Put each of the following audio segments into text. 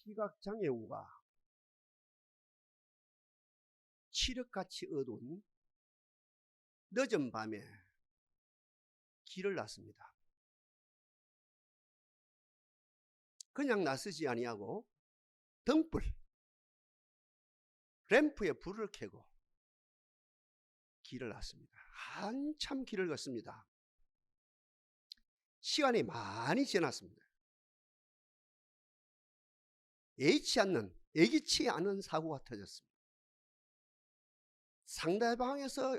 시각장애우가 칠흑같이 어두운 늦은 밤에 길을 났습니다. 그냥 나서지 아니하고 등불, 램프에 불을 켜고 길을 났습니다. 한참 길을 걷습니다. 시간이 많이 지났습니다. 예기치 않은 사고가 터졌습니다. 상대방에서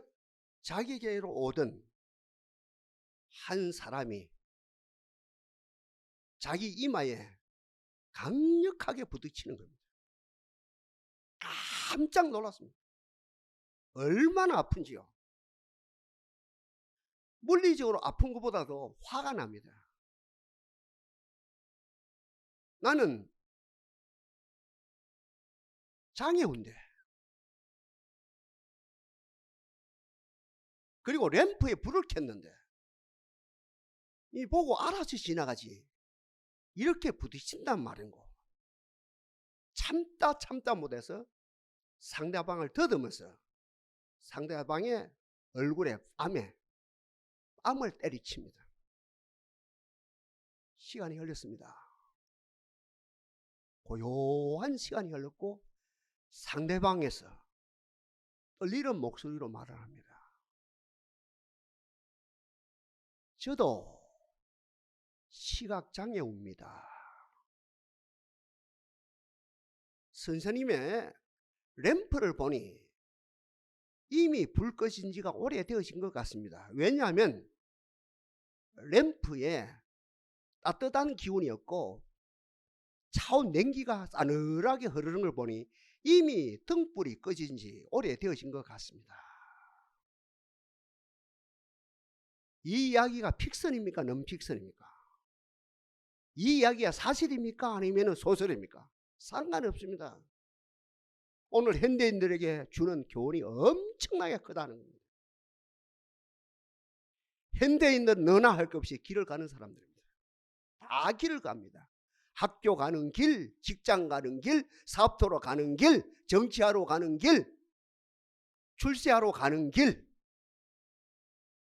자기에게로 오던 한 사람이 자기 이마에 강력하게 부딪히는 겁니다. 깜짝 놀랐습니다. 얼마나 아픈지요. 물리적으로 아픈 것보다도 화가 납니다. 나는 장애우인데, 그리고 램프에 불을 켰는데 이 보고 알아서 지나가지 이렇게 부딪힌단 말인고. 참다 못해서 상대방을 더듬어서 상대방의 얼굴에 뺨을 때리칩니다. 시간이 흘렀습니다. 고요한 시간이 흘렀고 상대방에서 떨리는 목소리로 말을 합니다. 저도 시각장애우입니다. 선생님의 램프를 보니 이미 불 꺼진 지가 오래되어진 것 같습니다. 왜냐하면 램프에 따뜻한 기운이 없고 차온 냉기가 싸늘하게 흐르는 걸 보니 이미 등불이 꺼진 지 오래되어진 것 같습니다. 이 이야기가 픽션입니까? non-픽션입니까? 이 이야기가 사실입니까? 아니면 소설입니까? 상관없습니다. 오늘 현대인들에게 주는 교훈이 엄청나게 크다는 겁니다. 현대인들은 너나 할 것 없이 길을 가는 사람들입니다. 다 길을 갑니다. 학교 가는 길, 직장 가는 길, 사업토로 가는 길, 정치하러 가는 길, 출세하러 가는 길,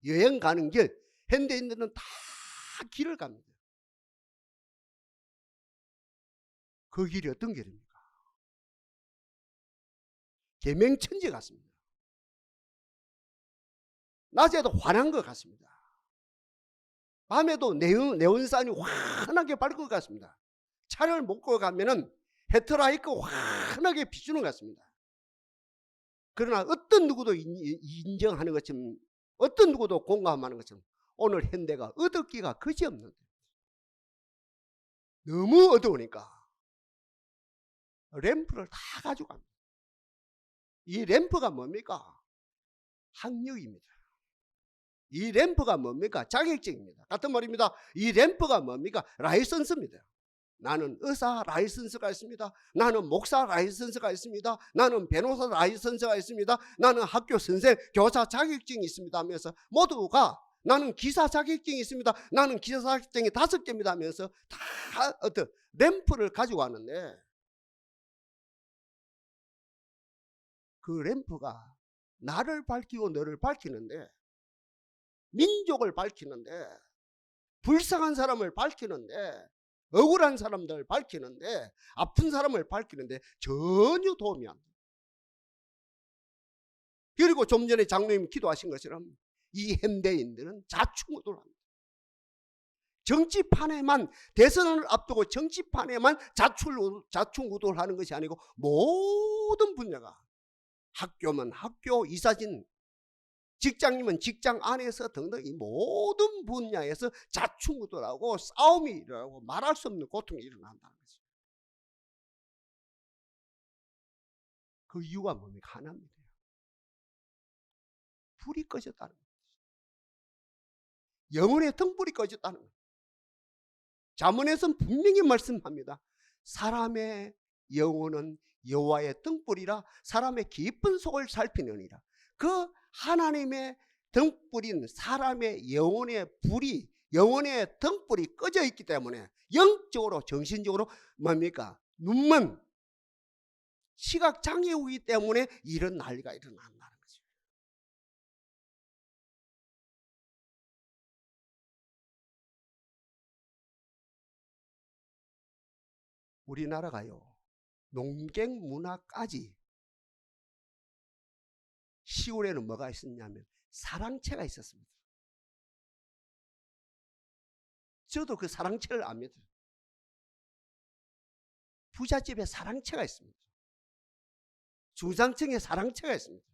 여행 가는 길, 현대인들은 다 길을 갑니다. 그 길이 어떤 길입니까? 계명천지 같습니다. 낮에도 환한 것 같습니다. 밤에도 네온산이 환하게 밝은 것 같습니다. 차를 몰고 가면은 헤드라이트 환하게 비추는 것 같습니다. 그러나 어떤 누구도 인정하는 것처럼, 어떤 누구도 공감하는 것처럼 오늘 현대가 어둡기가 그지없는데 너무 어두우니까 램프를 다 가지고 갑니다. 이 램프가 뭡니까? 학력입니다. 이 램프가 뭡니까? 자격증입니다. 같은 말입니다. 이 램프가 뭡니까? 라이선스입니다. 나는 의사 라이선스가 있습니다. 나는 목사 라이선스가 있습니다. 나는 변호사 라이선스가 있습니다. 나는 학교 선생, 교사 자격증이 있습니다 하면서 모두가 나는 기사 자격증이 있습니다. 나는 기사 자격증이 5개입니다 하면서 다 어떤 램프를 가지고 왔는데 그 램프가 나를 밝히고 너를 밝히는데, 민족을 밝히는데, 불쌍한 사람을 밝히는데, 억울한 사람들 밝히는데, 아픈 사람을 밝히는데 전혀 도움이 안 돼요. 그리고 좀 전에 장로님 기도하신 것처럼 이 현대인들은 자충우돌합니다. 정치판에만, 대선을 앞두고 정치판에만 자충우돌하는 것이 아니고 모든 분야가, 학교면 학교, 이사진, 직장이면 직장 안에서 등등 이 모든 분야에서 자충우돌하고 싸움이 일어나고 말할 수 없는 고통이 일어난다는 거죠. 그 이유가 뭡니까? 하나입니다. 불이 꺼졌다는 거죠. 영혼의 등불이 꺼졌다는 거죠. 잠언에서는 분명히 말씀합니다. 사람의 영혼은 여호와의 등불이라 사람의 깊은 속을 살피느니라. 그 하나님의 등불인 사람의 영혼의 불이, 영혼의 등불이 꺼져 있기 때문에 영적으로, 정신적으로 뭡니까? 눈먼 시각장애우이기 때문에 이런 난리가 일어난다는 거죠. 우리나라가요, 농객 문화까지 10월에는 뭐가 있었냐면 사랑채가 있었습니다. 저도 그 사랑채를 압니다. 부잣집에 사랑채가 있습니다. 중산층에 사랑채가 있습니다.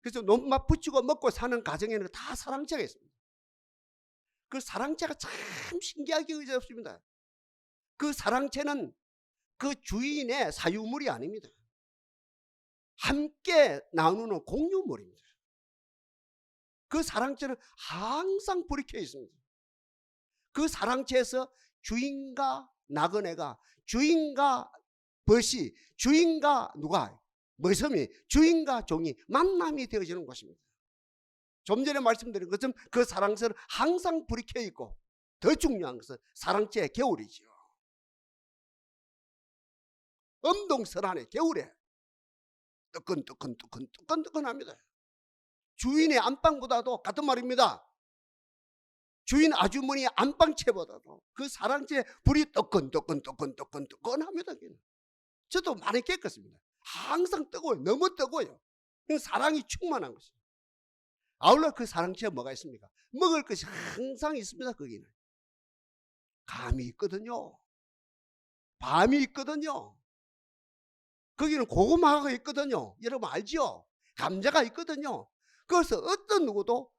그래서 논맛 붙이고 먹고 사는 가정에는 다 사랑채가 있습니다. 그 사랑채가 참 신기하게 의젓습니다. 그 사랑채는 그 주인의 사유물이 아닙니다. 함께 나누는 공유물입니다. 그 사랑채는 항상 불이 켜 있습니다. 그 사랑채에서 주인과 나그네가, 주인과 벗이, 주인과 누가, 머슴이, 주인과 종이 만남이 되어지는 곳입니다. 좀 전에 말씀드린 것처럼 그 사랑채는 항상 불이 켜 있고, 더 중요한 것은 사랑채의 겨울이죠. 엄동설안에 겨울에 뜨끈뜨끈합니다. 주인의 안방보다도 같은 말입니다. 주인 아주머니 안방채보다도 그 사랑채 불이 뜨끈합니다. 저도 많이 겪었습니다. 항상 뜨거워요. 너무 뜨거워요. 사랑이 충만한 것이죠. 아울러 그 사랑채에 뭐가 있습니까? 먹을 것이 항상 있습니다. 거기는 감이 있거든요. 밤이 있거든요. 거기는 고구마가 있거든요. 여러분 알죠? 감자가 있거든요. 그래서 어떤 누구도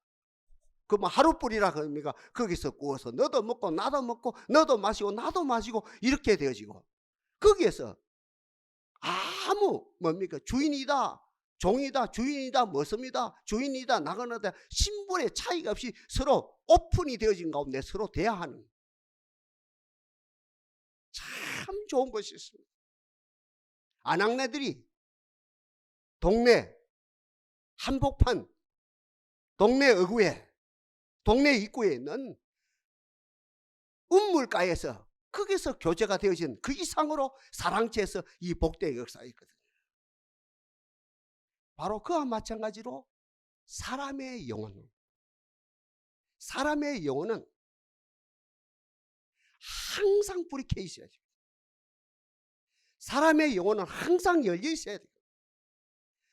그 뭐 하루뿌리라 그럽니까? 거기서 구워서 너도 먹고 나도 먹고 너도 마시고 나도 마시고 이렇게 되어지고, 거기에서 아무 뭡니까? 주인이다 종이다, 주인이다 머슴이다, 주인이다 나그네다 신분의 차이가 없이 서로 오픈이 되어진 가운데 서로 대화하는 참 좋은 것이 있습니다. 아낙네들이 동네 한복판, 동네 어구에, 동네 입구에 있는 운물가에서 거기서 교제가 되어진 그 이상으로 사랑채에서 이 복대의 역사가 있거든요. 바로 그와 마찬가지로 사람의 영혼, 사람의 영혼은 항상 불이 켜 있어야 돼요. 사람의 영혼은 항상 열려 있어야 돼요.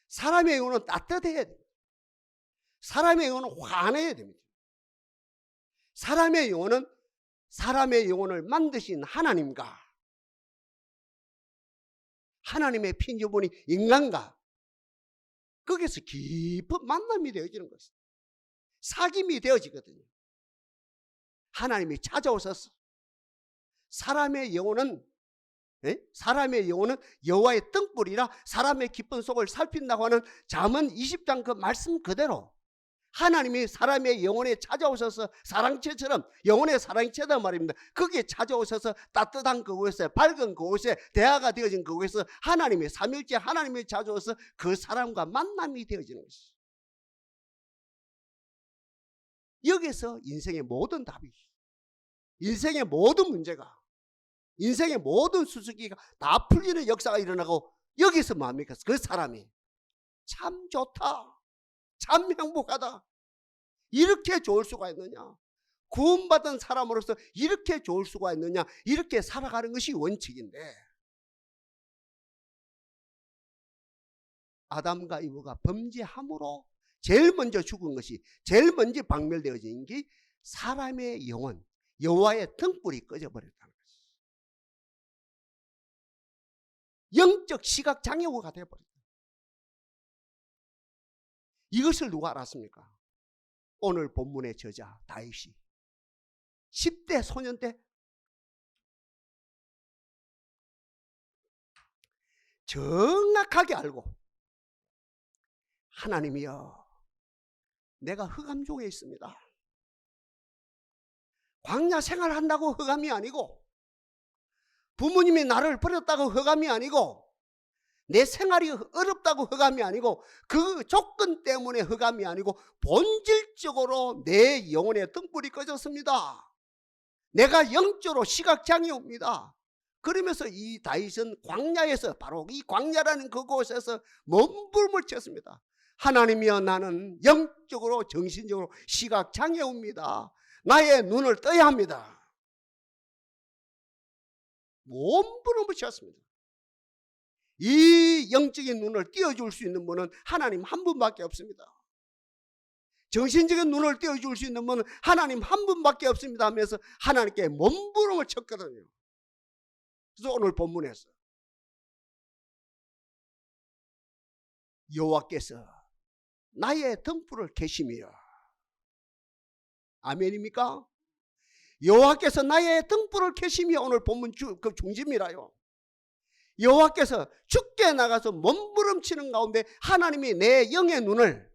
사람의 영혼은 따뜻해야 돼요. 사람의 영혼은 환해야 됩니다. 사람의 영혼을 만드신 하나님과 하나님의 피조물인 인간과 거기서 깊은 만남이 되어지는 것입니다. 사귐이 되어지거든요. 하나님이 찾아오셔서 사람의 영혼은 여호와의 등불이라 사람의 깊은 속을 살핀다고 하는 잠언 20장 그 말씀 그대로 하나님이 사람의 영혼에 찾아오셔서 사랑채처럼, 영혼의 사랑채다 말입니다. 거기에 찾아오셔서 따뜻한 그곳에, 밝은 그곳에, 대화가 되어진 그곳에서 하나님의 삼일째 하나님이 찾아오셔서 그 사람과 만남이 되어지는 것이죠. 여기서 인생의 모든 답이, 인생의 모든 문제가, 인생의 모든 수수기가 다 풀리는 역사가 일어나고, 여기서 뭡니까? 그 사람이 참 좋다, 참 행복하다, 이렇게 좋을 수가 있느냐, 구원받은 사람으로서 이렇게 좋을 수가 있느냐, 이렇게 살아가는 것이 원칙인데, 아담과 이브가 범죄함으로 제일 먼저 죽은 것이, 제일 먼저 박멸되어진 게 사람의 영혼, 여호와의 등불이 꺼져버렸다는 것이죠. 영적 시각장애우가 되어버렸다. 이것을 누가 알았습니까? 오늘 본문의 저자 다윗이 10대 소년 때 정확하게 알고, 하나님이여, 내가 흑암족에 있습니다. 광야 생활한다고 흑암이 아니고, 부모님이 나를 버렸다고 흑암이 아니고, 내 생활이 어렵다고 흑암이 아니고, 그 조건 때문에 흑암이 아니고 본질적으로 내 영혼의 등불이 꺼졌습니다. 내가 영적으로 시각장애입니다. 그러면서 이 다윗은 광야에서, 바로 이 광야라는 그곳에서 몸부림을 쳤습니다. 하나님이여, 나는 영적으로 정신적으로 시각장애입니다. 나의 눈을 떠야 합니다. 몸부림을 쳤습니다. 이 영적인 눈을 띄워줄 수 있는 분은 하나님 한 분밖에 없습니다. 정신적인 눈을 띄워줄 수 있는 분은 하나님 한 분밖에 없습니다 하면서 하나님께 몸부림을 쳤거든요. 그래서 오늘 본문에서 여호와께서 나의 등불을 켜심이여. 아멘입니까? 여호와께서 나의 등불을 켜심이여. 오늘 본문 그 중심이라요. 여호와께서 죽게 나가서 몸부림치는 가운데 하나님이 내 영의 눈을,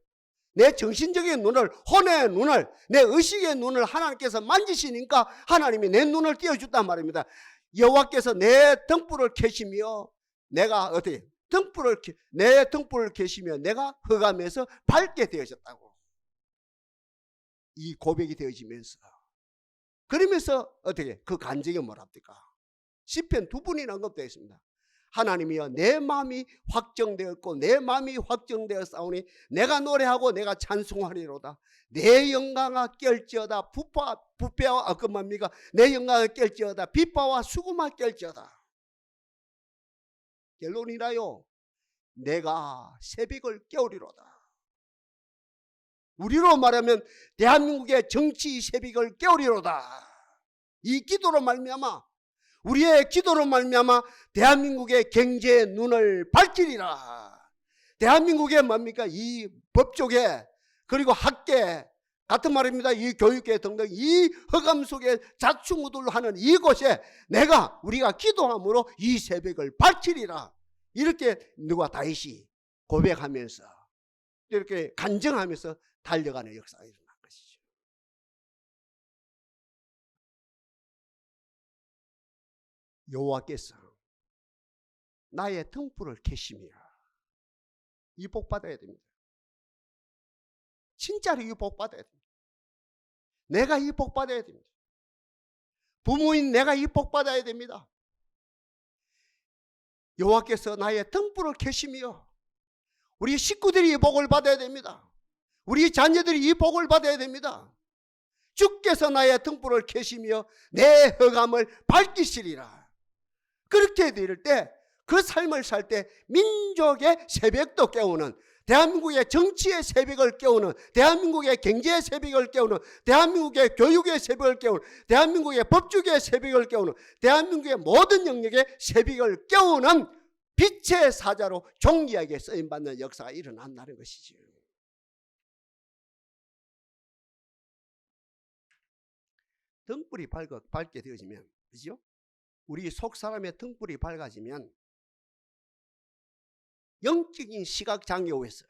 내 정신적인 눈을, 혼의 눈을, 내 의식의 눈을 하나님께서 만지시니까 하나님이 내 눈을 띄워줬단 말입니다. 여호와께서 내 등불을 켜시며 내가 어떻게 내 등불을 켜시며 내가 흑암에서 밝게 되어졌다고, 이 고백이 되어지면서, 그러면서 어떻게 그 간증이 뭐랍니까? 시편 2분이나 언급되어 있습니다. 하나님이여, 내 마음이 확정되었고 내 마음이 확정되었사오니 내가 노래하고 내가 찬송하리로다. 내 영광아 깰지어다. 부패와 금합니까? 내 영광아 깰지어다. 비파와 수금아 깰지어다. 결론이라요, 내가 새벽을 깨우리로다. 우리로 말하면 대한민국의 정치 새벽을 깨우리로다. 이 기도로 말미암아, 우리의 기도로 말미암아 대한민국의 경제의 눈을 밝히리라. 대한민국의 뭡니까? 이 법조계, 그리고 학계 같은 말입니다. 이 교육계 등등 이 흑암 속에 자충우돌하는 이곳에 우리가 기도함으로 이 새벽을 밝히리라. 이렇게 다윗이 고백하면서, 이렇게 간증하면서 달려가는 역사가 일어난 것이죠. 여호와께서 나의 등불을 켜시며, 이 복 받아야 됩니다. 진짜로 이 복 받아야 됩니다. 내가 이 복 받아야 됩니다. 부모인 내가 이 복 받아야 됩니다. 여호와께서 나의 등불을 켜시며, 우리 식구들이 이 복을 받아야 됩니다. 우리 자녀들이 이 복을 받아야 됩니다. 주께서 나의 등불을 켜시며 내 흑암을 밝히시리라. 그렇게 될 때, 그 삶을 살 때 민족의 새벽도 깨우는, 대한민국의 정치의 새벽을 깨우는, 대한민국의 경제의 새벽을 깨우는, 대한민국의 교육의 새벽을 깨우는, 대한민국의 법조계의 새벽을 깨우는, 대한민국의 모든 영역의 새벽을 깨우는 빛의 사자로 존귀하게 쓰임받는 역사가 일어난다는 것이죠. 등불이 밝게 되어지면, 그죠? 우리 속 사람의 등불이 밝아지면 영적인 시각장애에서,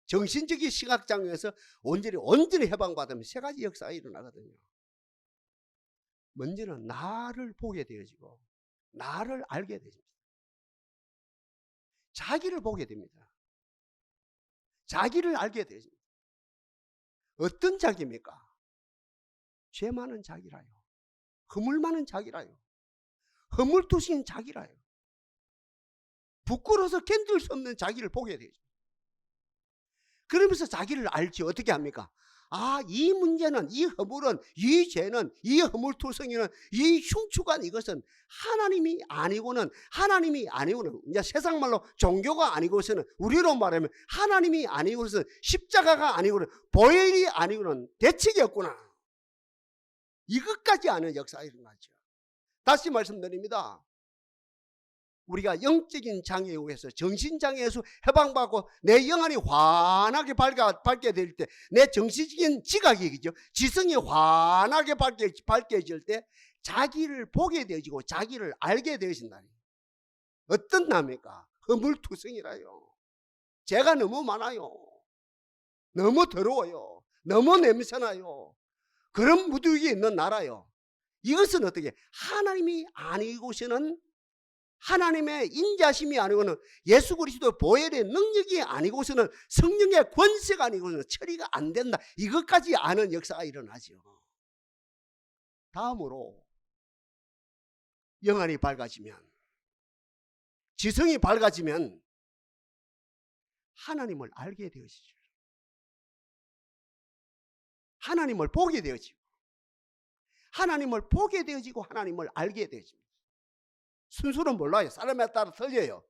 정신적인 시각장애에서 온전히 해방받으면 세 가지 역사가 일어나거든요. 먼저는 나를 보게 되어지고 나를 알게 되집니다. 자기를 보게 됩니다. 자기를 알게 되어집니다. 어떤 자기입니까? 죄 많은 자기라요. 허물 많은 자기라요. 허물투신 자기라요. 부끄러워서 견딜 수 없는 자기를 보게 되죠. 그러면서 자기를 알지. 어떻게 합니까? 아, 이 문제는, 이 허물은, 이 죄는, 이 허물투성이는, 이 흉추간 이것은 하나님이 아니고는 이제 세상 말로 종교가 아니고서는, 우리로 말하면 하나님이 아니고서는, 십자가가 아니고는, 보혈이 아니고는 대책이 없구나. 이것까지 아는 역사가 일어나죠. 다시 말씀드립니다. 우리가 영적인 장애에 의해서, 정신장애에서 해방받고 내 영안이 환하게 밝게 될 때, 내 정신적인 지각이죠, 지성이 환하게 밝게질 때 자기를 보게 되어지고 자기를 알게 되어진다니. 어떤 나입니까? 허물투성이라요. 죄가 너무 많아요. 너무 더러워요. 너무 냄새나요. 그런 무더기에 있는 나라요. 이것은 어떻게, 하나님이 아니고서는, 하나님의 인자심이 아니고는, 예수 그리스도의 보혈의 능력이 아니고서는, 성령의 권세가 아니고서는 처리가 안 된다. 이것까지 아는 역사가 일어나죠. 다음으로 영안이 밝아지면 지성이 밝아지면 하나님을 알게 되어지죠. 하나님을 보게 되어지고, 하나님을 보게 되어지고 하나님을 알게 되어집니다. 순서는 몰라요. 사람에 따라 틀려요.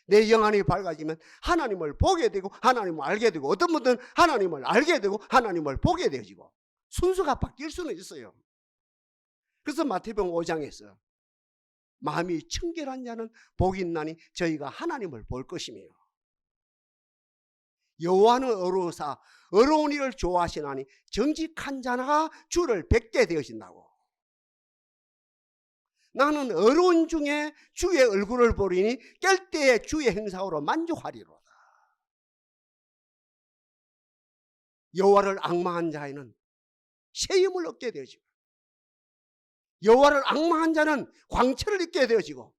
내 영안이 밝아지면 하나님을 보게 되고 하나님을 알게 되고, 어떤 분들은 하나님을 알게 되고 하나님을 보게 되어지고, 순서가 바뀔 수는 있어요. 그래서 마태복음 5장에서 마음이 청결한 자는 복이 있나니 저희가 하나님을 볼 것이며, 여호와는 어루사 어려운 일을 좋아하시나니 정직한 자가 주를 뵙게 되어진다고. 나는 어려운 중에 주의 얼굴을 보리니 깰 때에 주의 행사로 만족하리로다. 여호와를 앙망한 자에는 새 힘을 얻게 되어지고, 여호와를 앙망한 자는 광채를 입게 되어지고,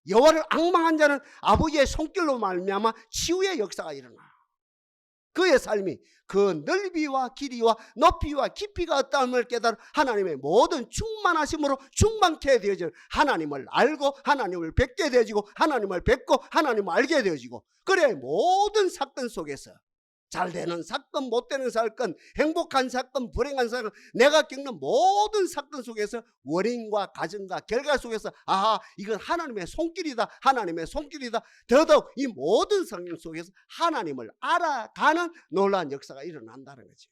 여호와를 앙망한 자는 아버지의 손길로 말미암아 치유의 역사가 일어나. 그의 삶이 그 넓이와 길이와 높이와 깊이가 어떠함을 깨달아 하나님의 모든 충만하심으로 충만케 되어져 하나님을 알고 하나님을 뵙게 되어지고, 하나님을 뵙고 하나님을 알게 되어지고, 그래 모든 사건 속에서 잘 되는 사건, 못 되는 사건, 행복한 사건, 불행한 사건, 내가 겪는 모든 사건 속에서 원인과 가정과 결과 속에서 아하, 이건 하나님의 손길이다, 하나님의 손길이다. 더더욱 이 모든 성경 속에서 하나님을 알아가는 놀라운 역사가 일어난다는 거지.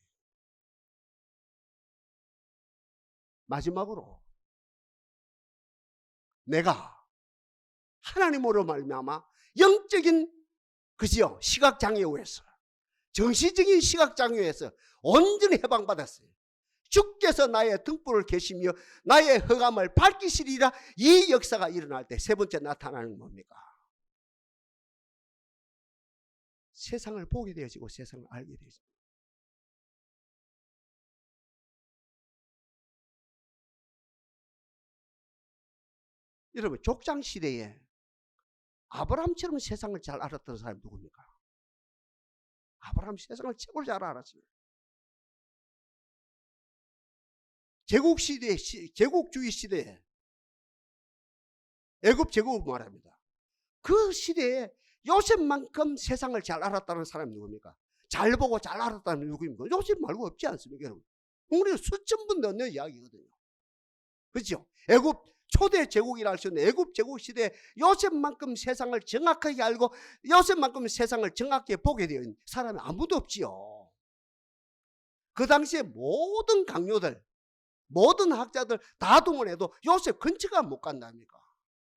마지막으로 내가 하나님으로 말미암아 영적인, 그지요, 시각장애에서, 정신적인 시각장애에서 온전히 해방받았어요. 주께서 나의 등불을 계시며 나의 흑암을 밝히시리라. 이 역사가 일어날 때 세 번째 나타나는 건 뭡니까? 세상을 보게 되어지고 세상을 알게 되어집니다. 여러분, 족장시대에 아브라함처럼 세상을 잘 알았던 사람이 누굽니까? 아브라함 세상을 최고로 잘 알았습니다. 제국시대, 제국주의 시대에, 애굽 제국을 말합니다. 그 시대에 요셉만큼 세상을 잘 알았다는 사람이 누굽니까? 잘 보고 잘 알았다는 누구입니까? 요셉 말고 없지 않습니까, 여러분? 우리 수천 분 넘는 이야기거든요. 그렇죠? 애굽 초대 제국이라 할 수 있는 애굽 제국 시대에 요셉만큼 세상을 정확하게 알고 요셉만큼 세상을 정확하게 보게 된 사람이 아무도 없지요. 그 당시에 모든 강요들, 모든 학자들 다 동원해도 요셉 근처가 못 간답니까?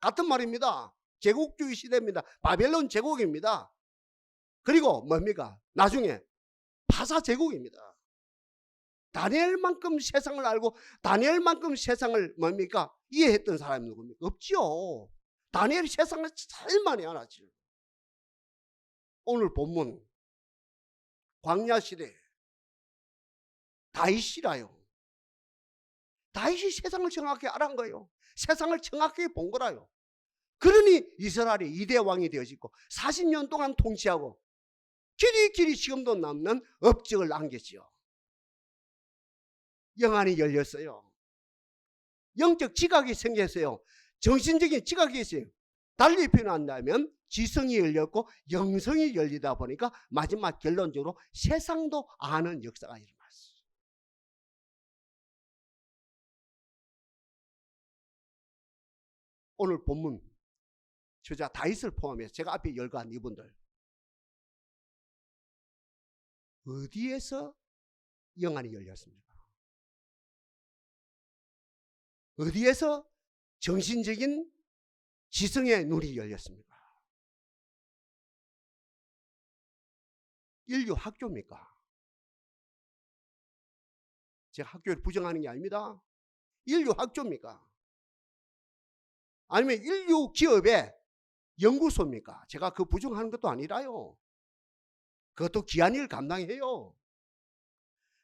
같은 말입니다. 제국주의 시대입니다. 바벨론 제국입니다. 그리고 뭡니까? 나중에 파사 제국입니다. 다니엘만큼 세상을 알고 다니엘만큼 세상을 뭡니까? 이해했던 사람이 누굽니까? 없죠. 다니엘이 세상을 제일 많이 알았죠. 오늘 본문 광야 시대 다윗이라요. 다윗이 세상을 정확히 알은 거예요. 세상을 정확히 본 거라요. 그러니 이스라엘이 2대 왕이 되어지고 40년 동안 통치하고 길이 지금도 남는 업적을 남겼지요. 영안이 열렸어요. 영적 지각이 생겼어요. 정신적인 지각이 있어요. 달리 표현한다면 지성이 열렸고 영성이 열리다 보니까 마지막 결론적으로 세상도 아는 역사가 일어났어요. 오늘 본문 저자 다윗을 포함해서 제가 앞에 열거한 이분들 어디에서 영안이 열렸습니까? 어디에서 정신적인 지성의 눈이 열렸습니까? 인류 학교입니까? 제가 학교를 부정하는 게 아닙니다. 인류 학교입니까? 아니면 인류 기업의 연구소입니까? 제가 그 부정하는 것도 아니라요. 그것도 귀한 일 감당해요.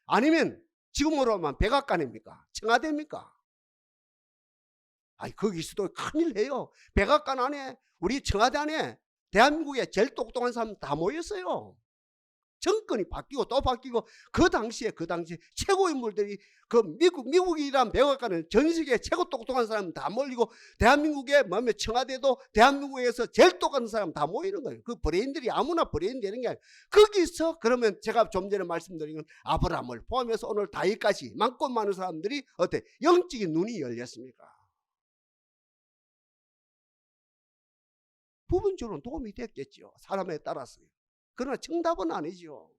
아니면 지금으로 하면 백악관입니까? 청와대입니까? 아니, 거기서도 큰일 해요. 백악관 안에, 우리 청와대 안에 대한민국의 제일 똑똑한 사람 다 모였어요. 정권이 바뀌고 또 바뀌고 그 당시에 최고 인물들이 그 미국이란 백악관은 전 세계 최고 똑똑한 사람 다 몰리고 대한민국의 청와대도 대한민국에서 제일 똑똑한 사람 다 모이는 거예요. 그 브레인들이 아무나 브레인 되는 게 아니에요. 거기서 그러면 제가 좀 전에 말씀드린 건 아브라함을 포함해서 오늘 다윗까지 많고 많은 사람들이 어때? 영적인 눈이 열렸습니까? 부분적으로는 도움이 됐겠죠. 사람에 따라서요. 그러나 정답은 아니죠.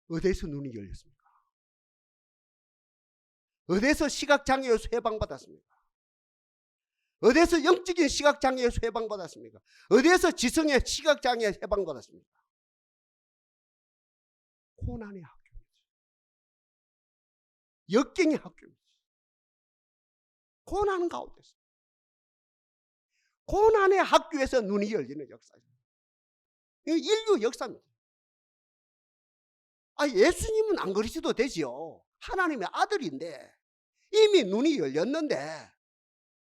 어디서 눈이 열렸습니까? 어디서 시각장애에서 해방받았습니까? 어디서 영적인 시각장애에서 해방받았습니까? 어디서 지성의 시각장애에서 해방받았습니까? 고난의 학교입니다. 역경의 학교입니다. 고난 가운데서. 고난의 학교에서 눈이 열리는 역사입니다. 인류 역사입니다. 예수님은 안 그러셔도 되지요. 하나님의 아들인데 이미 눈이 열렸는데,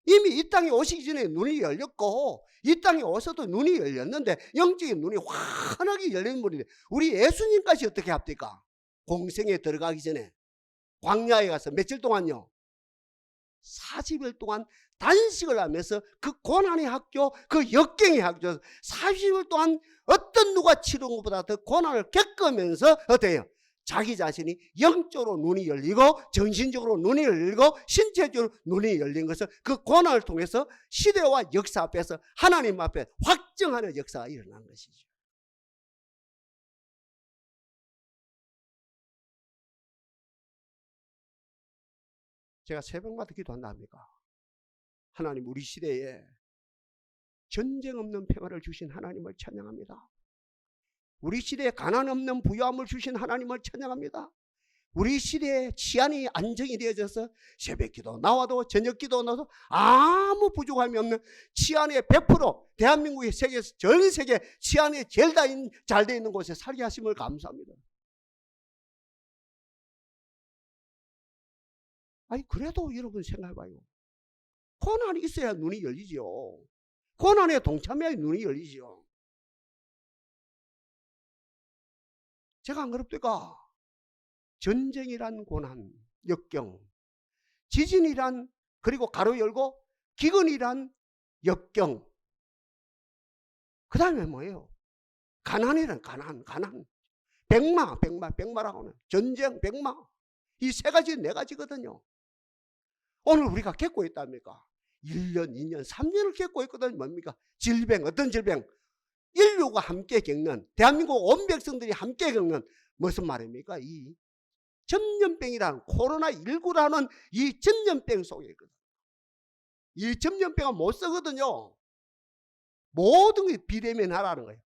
이미 이 땅에 오시기 전에 눈이 열렸고 이 땅에 오셔도 눈이 열렸는데 영적인 눈이 환하게 열린 분인데 우리 예수님까지 어떻게 합니까? 공생에 들어가기 전에 광야에 가서 며칠 동안요? 40일 동안 단식을 하면서 그 고난의 학교, 그 역경의 학교 40일 동안 어떤 누가 치른 것보다 더 고난을 겪으면서 어때요? 자기 자신이 영적으로 눈이 열리고 정신적으로 눈이 열리고 신체적으로 눈이 열린 것을 그 고난을 통해서 시대와 역사 앞에서 하나님 앞에 확정하는 역사가 일어난 것이죠. 제가 새벽마다 기도한다 합니까? 하나님, 우리 시대에 전쟁 없는 평화를 주신 하나님을 찬양합니다. 우리 시대에 가난 없는 부유함을 주신 하나님을 찬양합니다. 우리 시대에 치안이 안정이 되어져서 새벽기도 나와도 저녁기도 나와도 아무 부족함이 없는 치안의 100% 대한민국의 전 세계 치안이 제일 잘 되어 있는 곳에 살게 하심을 감사합니다. 그래도 여러분 생각해봐요. 고난이 있어야 눈이 열리죠. 고난에 동참해야 눈이 열리죠. 제가 안 그럽니까? 전쟁이란 고난, 역경, 지진이란, 그리고 가로 열고 기근이란 역경, 그 다음에 뭐예요? 가난이란 가난, 백마라고 하는 전쟁, 백마, 이 세 가지, 네 가지거든요. 오늘 우리가 겪고 있답니까? 1년, 2년, 3년을 겪고 있거든요. 뭡니까? 질병, 어떤 질병? 인류가 함께 겪는, 대한민국 온 백성들이 함께 겪는 무슨 말입니까? 이 전염병이라는, 코로나19라는 이 전염병 속에 있거든요. 이 전염병은 못 쓰거든요. 모든 게 비대면하라는 거예요.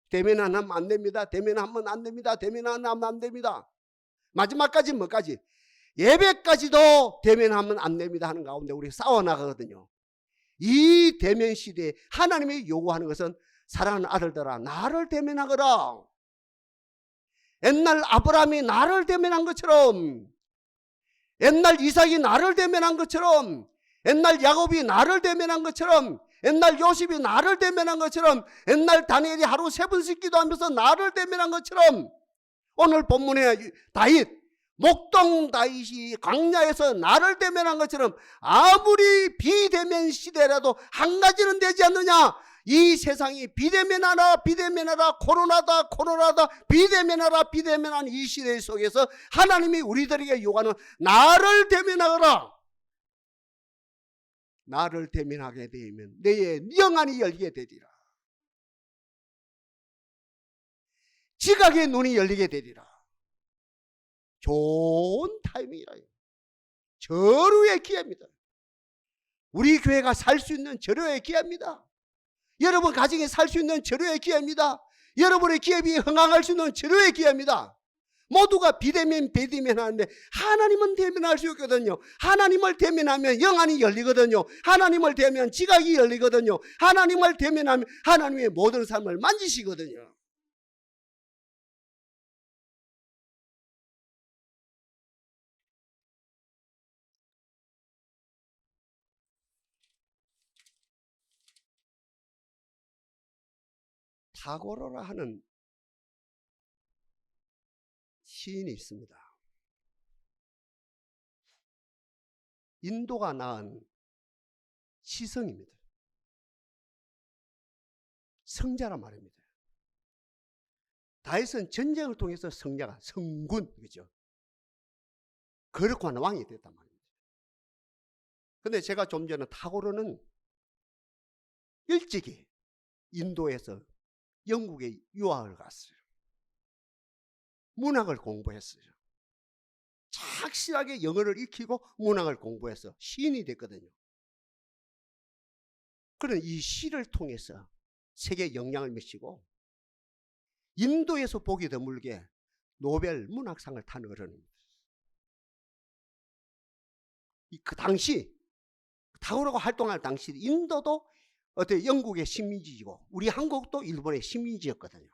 대면하면 안 됩니다. 대면하면 안 됩니다. 대면하면 안 됩니다. 마지막까지 뭐까지? 예배까지도 대면하면 안 됩니다 하는 가운데 우리 싸워나가거든요. 이 대면 시대에 하나님이 요구하는 것은 사랑하는 아들들아, 나를 대면하거라. 옛날 아브라함이 나를 대면한 것처럼, 옛날 이삭이 나를 대면한 것처럼, 옛날 야곱이 나를 대면한 것처럼, 옛날 요셉이 나를 대면한 것처럼, 옛날 다니엘이 하루 3번씩 기도하면서 나를 대면한 것처럼, 오늘 본문에 다윗, 목동 다윗이 광야에서 나를 대면한 것처럼 아무리 비대면 시대라도 한 가지는 되지 않느냐? 이 세상이 비대면하라, 코로나다, 비대면하는 이 시대 속에서 하나님이 우리들에게 요구하는 나를 대면하라. 나를 대면하게 되면 내 영안이 열리게 되리라. 지각의 눈이 열리게 되리라. 좋은 타이밍이라. 절호의 기회입니다. 우리 교회가 살 수 있는 절호의 기회입니다. 여러분 가정이 살 수 있는 절호의 기회입니다. 여러분의 기업이 흥황할 수 있는 절호의 기회입니다. 모두가 비대면 하는데 하나님은 대면할 수 있거든요. 하나님을 대면하면 영안이 열리거든요. 하나님을 대면 지각이 열리거든요. 하나님을 대면하면 하나님의 모든 삶을 만지시거든요. 타고로라 하는 시인이 있습니다. 인도가 낳은 시성입니다. 성자란 말입니다. 다윗은 전쟁을 통해서 성자가 성군, 그죠? 거룩한 왕이 됐단 말입니다. 근데 제가 좀 전에 타고르는 일찍이 인도에서 영국에 유학을 갔어요. 문학을 공부했어요. 착실하게 영어를 익히고 문학을 공부해서 시인이 됐거든요. 그런 이 시를 통해서 세계에 영향을 미치고 인도에서 보기 드물게 노벨 문학상을 탄 어른입니다. 그 당시 타고로가 활동할 당시 인도도 어때 영국의 식민지이고 우리 한국도 일본의 식민지였거든요.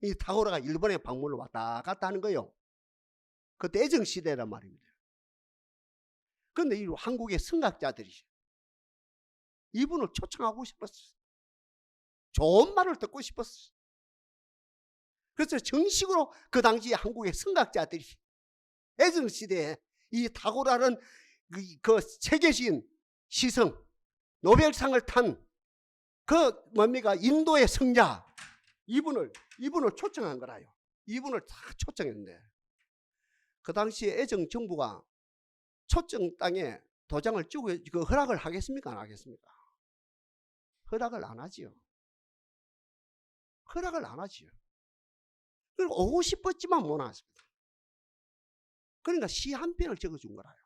이 타고로가 일본에 방문을 왔다 갔다 하는 거예요. 그때 애정시대란 말입니다. 그런데 이 한국의 성학자들이 이분을 초청하고 싶었어요. 좋은 말을 듣고 싶었어요. 그래서 정식으로 그 당시 한국의 성학자들이 애정시대에 이 타고라는 그 세계시인 시성 노벨상을 탄 그 뭡니까 인도의 성자 이분을 초청한 거라요. 이분을 다 초청했는데 그 당시에 애정 정부가 초청 땅에 도장을 찍고 그 허락을 하겠습니까? 안 하겠습니까? 허락을 안 하지요. 허락을 안 하지요. 그리고 오고 싶었지만 못 왔습니다. 그러니까 시 한 편을 적어준 거라요.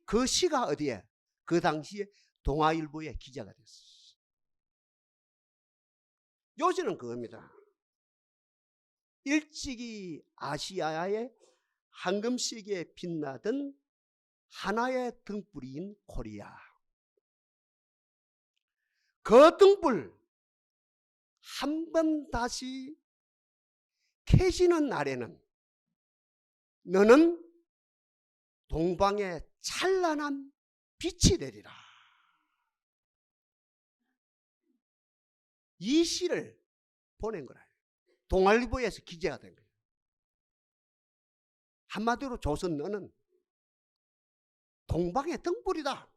그 시가 어디에? 그 당시에 동아일보의 기자가 됐어요. 요지는 그겁니다. 일찍이 아시아의 황금시기에 빛나던 하나의 등불인 코리아. 그 등불 한 번 다시 켜지는 날에는 너는 동방의 찬란한 빛이 되리라. 이 시를 보낸 거라요. 동아일보에서 기재가 된 거예요. 한마디로 조선 너는 동방의 등불이다.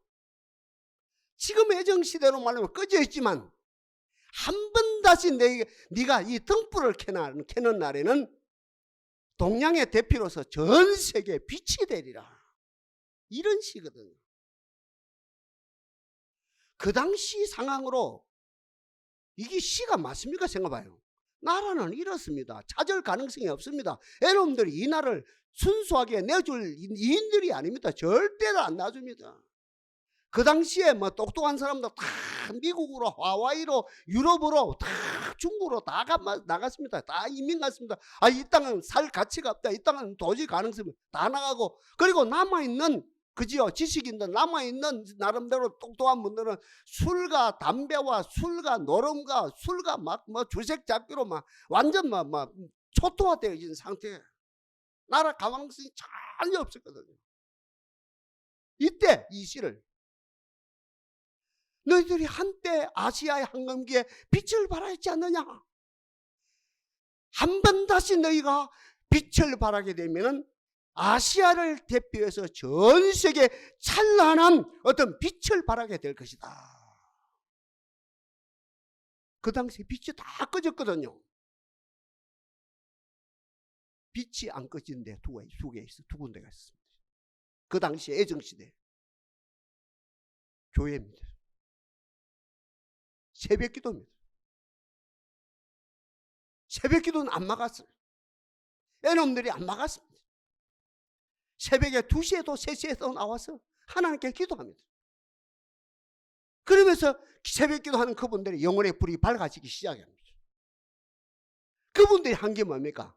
지금 애정시대로 말하면 꺼져 있지만 한 번 다시 네가 이 등불을 켜는 날에는 동양의 대표로서 전 세계에 빛이 되리라. 이런 시거든요. 그 당시 상황으로 이게 시가 맞습니까? 생각해봐요. 나라는 이렇습니다. 찾을 가능성이 없습니다. 여러분들이 이 나라를 순수하게 내줄 이인들이 아닙니다. 절대로 안 놔줍니다. 그 당시에 뭐 똑똑한 사람들 다 미국으로, 하와이로, 유럽으로, 다 중국으로 다 나갔습니다. 다 이민 갔습니다. 아, 이 땅은 살 가치가 없다. 이 땅은 도저히 가능성이 다 나가고, 그리고 남아있는 그지요? 지식인들 남아있는 나름대로 똑똑한 분들은 술과 담배와 술과 노름과 술과 막 주색 잡기로 막 완전 막 초토화되어진 상태에 나라 가망성이 전혀 없었거든요. 이때 이 시를 너희들이 한때 아시아의 황금기에 빛을 발하였지 않느냐? 한 번 다시 너희가 빛을 발하게 되면은 아시아를 대표해서 전 세계 찬란한 어떤 빛을 발하게 될 것이다. 그 당시 빛이 다 꺼졌거든요. 빛이 안 꺼진 데 두 군데가 있습니다. 그 당시 애정시대 교회입니다. 새벽기도입니다. 새벽기도는 안 막았어요. 애놈들이 안 막았습니다. 새벽에 2시에도 3시에도 나와서 하나님께 기도합니다. 그러면서 새벽기도하는 그분들이 영혼의 불이 밝아지기 시작합니다. 그분들이 한 게 뭡니까?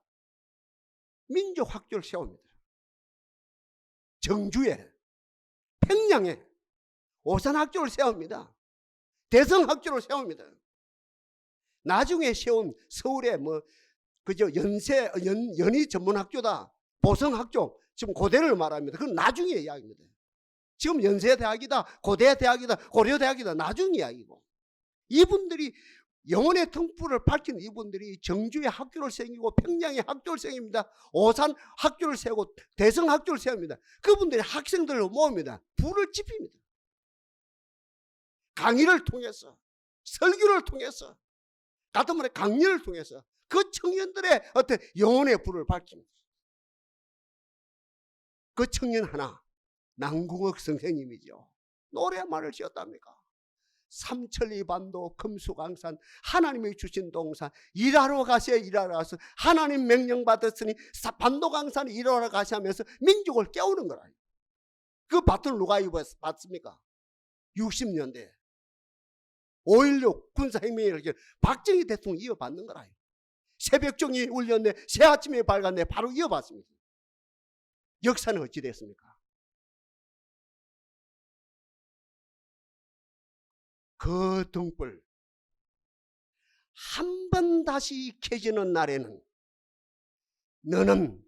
민족학교를 세웁니다. 정주에, 평양에 오산학교를 세웁니다. 대성학교를 세웁니다. 나중에 세운 서울에 연희 전문학교다, 보성학교, 지금 고대를 말합니다. 그건 나중에 이야기입니다. 지금 연세대학이다, 고대대학이다, 고려대학이다, 나중 이야기고. 이분들이 영혼의 등불을 밝힌 이분들이 정주에 학교를 세우고 평양에 학교를 세웁니다. 오산 학교를 세우고 대성 학교를 세웁니다. 그분들이 학생들을 모읍니다. 불을 지핍니다. 강의를 통해서, 설교를 통해서, 같은 말에 강연을 통해서 그 청년들의 어떤 영혼의 불을 밝힙니다. 그 청년 하나, 남궁옥 선생님이죠. 노래말을 지었답니까? 삼천리 반도 금수강산 하나님이 주신 동산 일하러 가세요. 일하러 가서 하나님 명령 받았으니 반도강산에 일하러 가시 하면서 민족을 깨우는 거라. 그 밭을 누가 받습니까? 60년대 5.16 군사혁명을 박정희 대통령이 이어받는 거라. 새벽종이 울렸네, 새아침에 밝았네, 바로 이어받습니다. 역사는 어찌 됐습니까? 그 등불 한 번 다시 켜지는 날에는 너는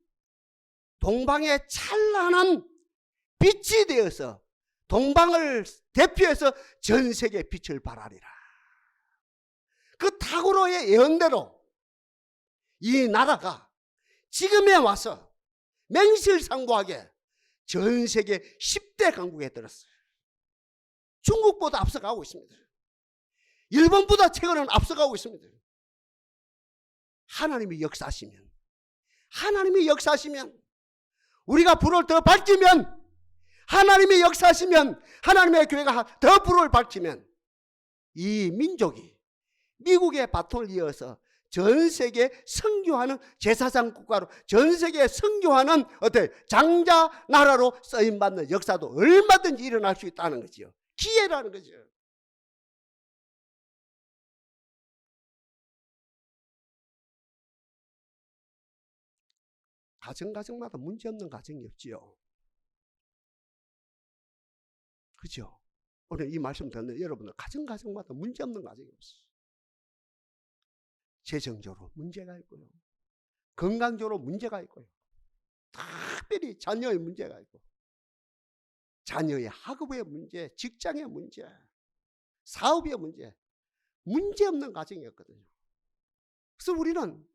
동방의 찬란한 빛이 되어서 동방을 대표해서 전 세계에 빛을 발하리라. 그 탁월의 예언대로 이 나라가 지금에 와서 맹실상부하게 전 세계 10대 강국에 들었어요. 중국보다 앞서가고 있습니다. 일본보다 최근에는 앞서가고 있습니다. 하나님이 역사하시면 우리가 불을 더 밝히면, 하나님이 역사하시면, 하나님의 교회가 더 불을 밝히면 이 민족이 미국의 바톤을 이어서 전 세계 선교하는 제사장 국가로, 전 세계에 선교하는 어떤 장자 나라로 쓰임받는 역사도 얼마든지 일어날 수 있다는 거죠. 기회라는 거죠. 가정마다 문제없는 가정이 없지요. 그죠? 오늘 이 말씀 듣는 여러분들 가정마다 문제없는 가정이 없어요. 재정적으로 문제가 있고요, 건강적으로 문제가 있고요, 특별히 자녀의 문제가 있고, 자녀의 학업의 문제, 직장의 문제, 사업의 문제, 문제없는 가정이었거든요. 그래서 우리는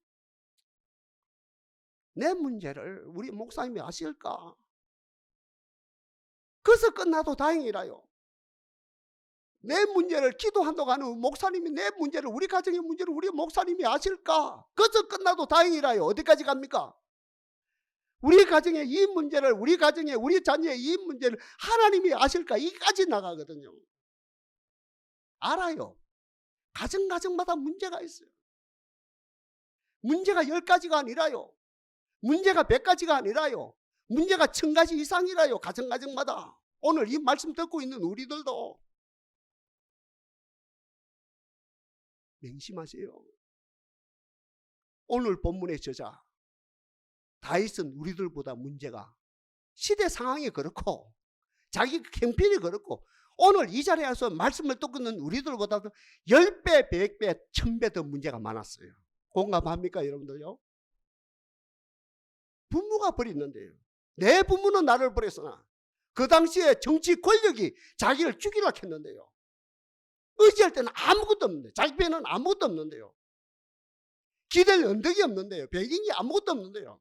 내 문제를 우리 목사님이 아실까? 그래서 끝나도 다행이라요. 내 문제를 기도한다고 하는 목사님이 내 문제를, 우리 가정의 문제를 우리 목사님이 아실까? 그래서 끝나도 다행이라요. 어디까지 갑니까? 우리 가정의 이 문제를, 우리 가정의, 우리 자녀의 이 문제를 하나님이 아실까? 이까지 나가거든요. 알아요. 가정마다 문제가 있어요. 문제가 10가지가 아니라요. 문제가 100가지가 아니라요. 문제가 1000가지 이상이라요. 가정마다. 오늘 이 말씀 듣고 있는 우리들도 명심하세요. 오늘 본문의 저자 다윗은 우리들보다 문제가, 시대 상황이 그렇고 자기 형편이 그렇고 오늘 이 자리에 와서 말씀을 듣고 있는 우리들보다도 10배, 100배, 1000배 더 문제가 많았어요. 공감합니까 여러분들요? 부모가 버렸는데요. 내 부모는 나를 버렸으나 그 당시에 정치 권력이 자기를 죽이려 했는데요. 의지할 때는 아무것도 없는데, 자기 배는 아무것도 없는데요. 기댈 언덕이 없는데요. 배경이 아무것도 없는데요.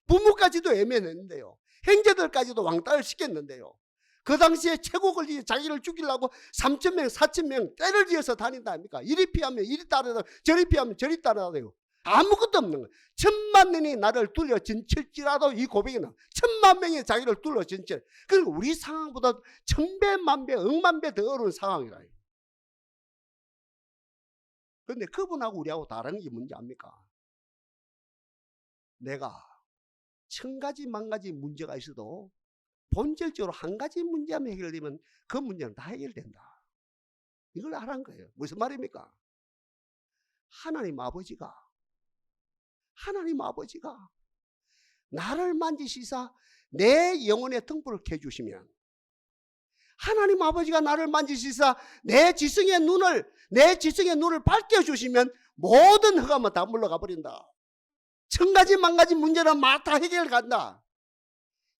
부모까지도 애매했는데요. 형제들까지도 왕따를 시켰는데요. 그 당시에 최고 권력이 자기를 죽이려고 3,000명, 4,000명 때를 지어서 다닌다 아닙니까? 이리 피하면 이리 따라다니고 저리 피하면 저리 따라다니고 아무것도 없는 거예요. 1000만 명이 나를 둘러 진칠지라도 이 고백이 나. 1000만 명이 자기를 둘러 진칠. 그리고 우리 상황보다 1000배, 만배, 억만 배 더 어려운 상황이라. 그런데 그분하고 우리하고 다른 게 뭔지 압니까? 내가 1000가지, 10,000가지 문제가 있어도 본질적으로 한 가지 문제만 해결되면 그 문제는 다 해결된다. 이걸 알아는 거예요. 무슨 말입니까? 하나님 아버지가 나를 만지시사 내 영혼의 등불을 켜주시면, 하나님 아버지가 나를 만지시사 내 지성의 눈을 밝혀주시면 모든 흑암은 다 물러가 버린다. 1000가지, 10,000가지 문제는 다 해결간다.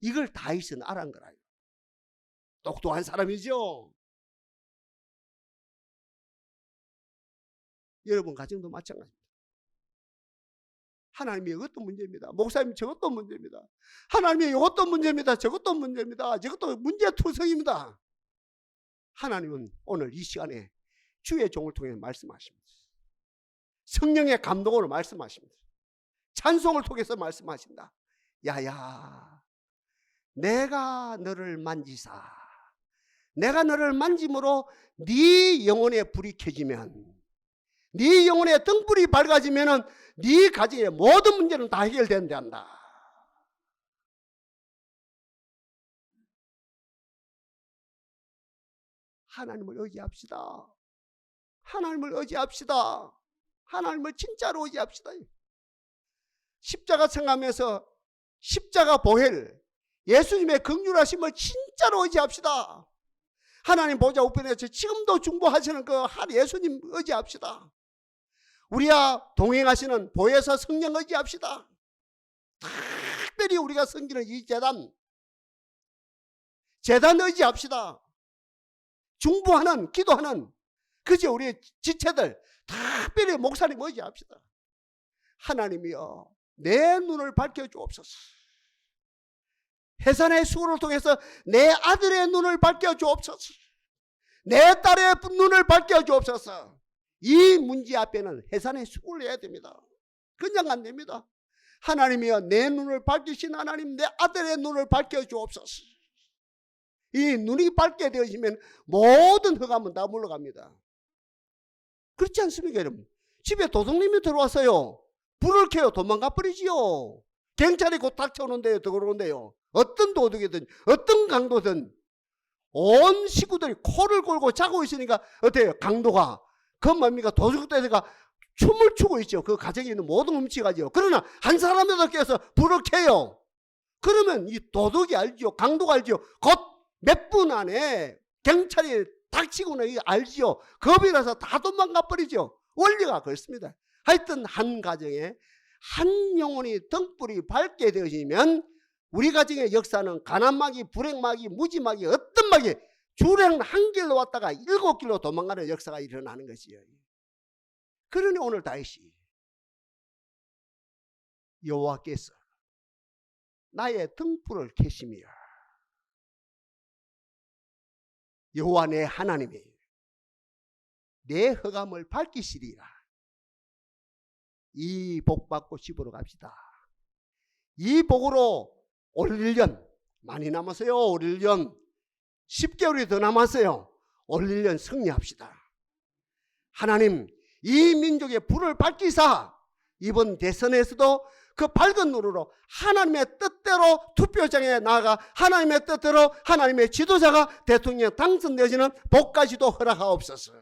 이걸 다윗은 알아는 거라요. 똑똑한 사람이죠. 여러분 가정도 마찬가지입니다. 하나님이 이것도 문제입니다. 목사님 저것도 문제입니다. 하나님이 이것도 문제입니다. 저것도 문제입니다. 저것도 문제투성입니다. 하나님은 오늘 이 시간에 주의 종을 통해 말씀하십니다. 성령의 감동으로 말씀하십니다. 찬송을 통해서 말씀하신다. 야야, 내가 너를 만지사, 내가 너를 만짐으로 네 영혼의 불이 켜지면, 네 영혼의 등불이 밝아지면 네 가정의 모든 문제는 다 해결된다. 하나님을 의지합시다. 하나님을 의지합시다. 하나님을 진짜로 의지합시다. 십자가 청하면서 십자가 보혈, 예수님의 긍휼하심을 진짜로 의지합시다. 하나님 보좌 우편에서 지금도 중보하시는 그 예수님 의지합시다. 우리와 동행하시는 보혜사 성령 의지합시다. 특별히 우리가 섬기는 이 재단 의지합시다. 중보하는, 기도하는 그저 우리 지체들 특별히 목사님 의지합시다. 하나님이여, 내 눈을 밝혀주옵소서. 해산의 수고를 통해서 내 아들의 눈을 밝혀주옵소서. 내 딸의 눈을 밝혀주옵소서. 이 문제 앞에는 해산의 수고를 해야 됩니다. 그냥 안 됩니다. 하나님이여, 내 눈을 밝히신 하나님, 내 아들의 눈을 밝혀주옵소서. 이 눈이 밝게 되어지면 모든 흑암은 다 물러갑니다. 그렇지 않습니까, 여러분? 집에 도둑님이 들어왔어요. 불을 켜요. 도망가 버리지요. 경찰이 곧 닥쳐오는데요. 들어오는데요. 어떤 도둑이든 어떤 강도든 온 식구들이 코를 골고 자고 있으니까 어때요? 강도가 그 뭡니까? 도둑들가 춤을 추고 있죠. 그 가정에 있는 모든 훔치가지요. 그러나 한 사람이라도 껴서 불을 켜요. 그러면 이 도둑이 알죠. 강도가 알죠. 곧 몇 분 안에 경찰이 닥치고는 이거 알지요. 겁이 나서 다 도망가 버리죠. 원리가 그렇습니다. 하여튼 한 가정에 한 영혼이 등불이 밝게 되어지면 우리 가정의 역사는 가난마귀, 불행마귀, 무지마귀, 어떤 마귀 주행 한 길로 왔다가 7길로 도망가는 역사가 일어나는 것이에요. 그러니 오늘 다윗이 여호와께서 나의 등불을 켜시며 여호와 내 하나님이 내 흑암을 밝히시리라. 이 복 받고 집으로 갑시다. 이 복으로 올 1년 많이 남았어요. 올 1년 10개월이 더 남았어요. 올 1년 승리합시다. 하나님, 이 민족의 불을 밝히사 이번 대선에서도 그 밝은 눈으로 하나님의 뜻대로 투표장에 나아가 하나님의 뜻대로 하나님의 지도자가 대통령 당선되어지는 복까지도 허락하옵소서.